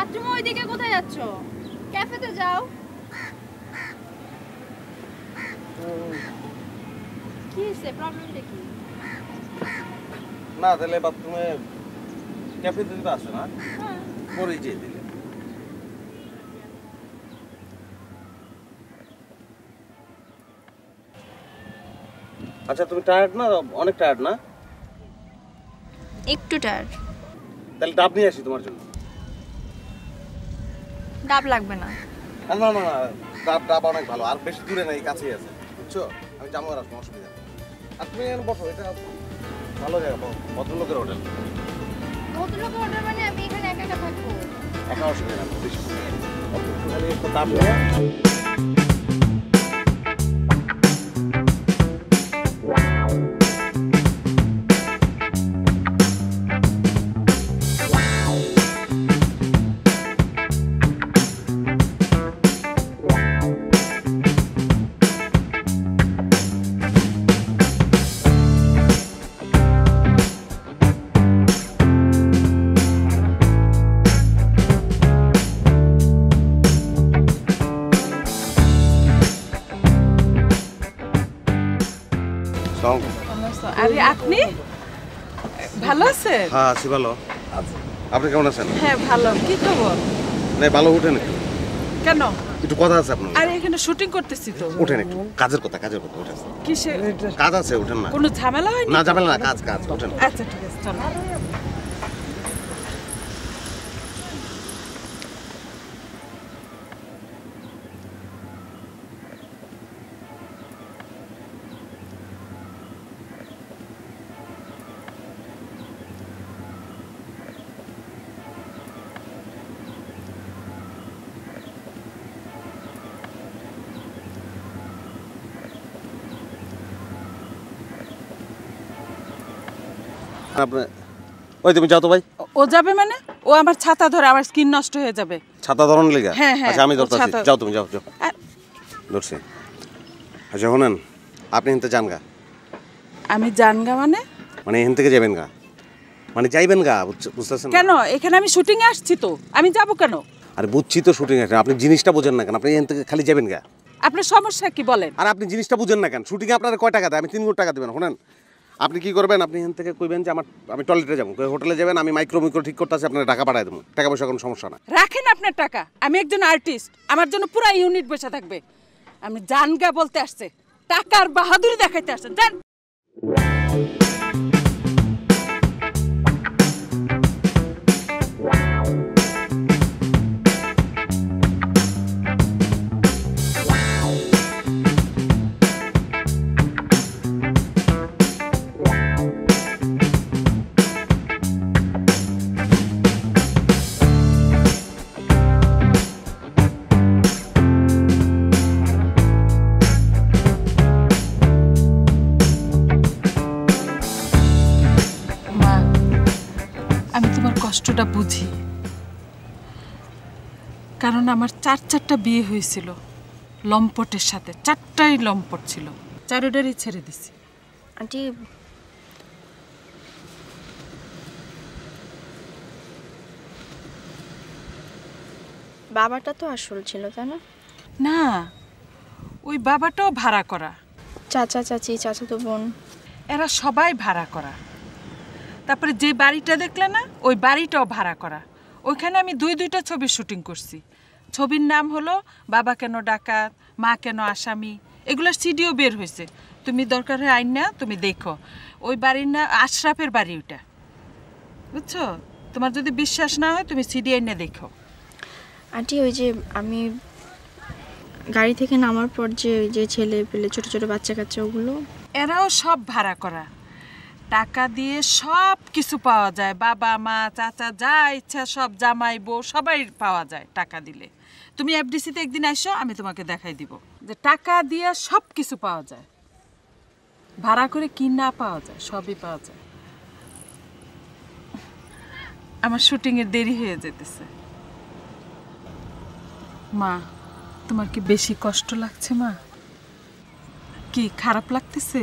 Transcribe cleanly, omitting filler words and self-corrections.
Bathroom ওইদিকে কোথায় যাচ্ছ? ক্যাফেতে যাও। কি হইছে, প্রবলেমটা কি? না তাহলে বাথরুমে ক্যাফেতে দিতে আসে না? হ্যাঁ। পরেই যেয়ে দিলে। আচ্ছা তুমি টায়ার্ড না? অনেক টায়ার্ড না? একটু টায়ার্ড। তাহলে ডাব নিয়ে আসি তোমার জন্য। ডাব লাগবে না। না না না, ডাব অনেক ভালো, আর বেশি দূরে নাই, কাছেই আছে, বুঝছো? আমি যাবো, আর আসবো, অসুবিধা নেই। আর তুমি এখানে বসো, এটা ভালো জায়গা, ভদ্রলোকের হোটেল। ভদ্রলোকের হোটেল মানে আমি এখানে একা একা থাকবো? একা অসুবিধা না, বেশি খালি একটু ডাব নিয়ে। আরে আপনি ভালো আছেন? হ্যাঁ আছি ভালো। আপনি কেমন আছেন? হ্যাঁ ভালো। কি খবর? না ভালো, উঠেন একটু। কেন? একটু কথা আছে আপনার। আরে এখানে শুটিং করতেছি তো। উঠেন একটু, কাজের কথা উঠেন। কিসে? কাজ আছে, উঠেন না। কোনো ঝামেলা হয়নি? না ঝামেলা না, কাজ উঠেন। আচ্ছা ঠিক আছে, চলো। ওই তুমি যাও তো ভাই। ও যাবে মানে? ও আমার ছাতা ধরে, আমার স্কিন নষ্ট হয়ে যাবে। ছাতা ধরন লেগা? হ্যাঁ হ্যাঁ, আচ্ছা আমি ধরতাছি, ছাতা। যাও তুমি, যাও ধরছি। আচ্ছা শোনেন, আপনি এখান থেকে যান গা। আমি জানগা মানে এখান থেকে যাবেন গা, যাইবেন গা, বুঝতেছেন? কেন? এখানে আমি শুটিং এ আসছি তো, আমি যাব কেন? আরে বুঝছি তো শুটিং আছে, আপনি জিনিসটা বুঝেন না কেন? আপনি এখান থেকে খালি যাবেন গা। আপনার সমস্যা কি বলেন? আর আপনি জিনিসটা বুঝেন না কেন? শুটিং আপনার কয় টাকা দেয়? আমি 3 কোটি টাকা দেবেন। শোনেন, আপনি কি করবেন, আপনি এখান থেকে কইবেন যে আমি টয়লেটে যাবো, হোটেলে যাবেন, আমি মাইক্রো ঠিক করতে আছি, আপনার টাকা পাঠাই দেবো, টাকা পয়সা কোনো সমস্যা না। রাখেন আপনার টাকা, আমি একজন আর্টিস্ট, আমার জন্য পুরো ইউনিট বসে থাকবে। আমি জানগা বলতে আসছে, টাকার বাহাদুরি দেখাইতে আসছে। জান। আমি তোমার কষ্টটা বুঝি, কারণ আমার 4টা বিয়ে হয়েছিল লম্পটের সাথে, 4টাই লম্পট ছিল, 4টারই ছেড়ে দিছি। আন্টি, বাবাটা তো আসল ছিল, তাই না? না, ওই বাবাটাও ভাড়া করা, চাচা চাচি, চাচাতো বোন, এরা সবাই ভাড়া করা। তারপরে যে বাড়িটা দেখলে না, ওই বাড়িটাও ভাড়া করা। ওইখানে আমি 2টা ছবির শুটিং করছি। ছবির নাম হলো বাবা কেন ডাকাত, মা কেন আসামি, এগুলোর সিডিও বের হয়েছে। তুমি দরকার হয় আইন না, তুমি দেখো। ওই বাড়ির না আশরাফের বাড়ি, ওইটা বুঝছো? তোমার যদি বিশ্বাস না হয় তুমি সিডি আইনে দেখো। আন্টি ওই যে আমি গাড়ি থেকে নামার পর যে ছেলে পেলে, ছোট ছোট বাচ্চা কাচ্চা, ওগুলো এরাও সব ভাড়া করা। টাকা দিয়ে সব কিছু পাওয়া যায়, বাবা মা চাচা যা ইচ্ছা সব, জামাই বউ সবাই পাওয়া যায় টাকা দিলে। তুমি এফডিসিতে একদিন আসো, আমি তোমাকে দেখাই দিব যে টাকা দিয়ে সব কিছু পাওয়া যায়, ভাড়া করে কি না পাওয়া যায়, সবই পাওয়া যায়। আমার শুটিংয়ের দেরি হয়ে যেতেছে। মা, তোমার কি বেশি কষ্ট লাগছে? মা, কি খারাপ লাগতেছে?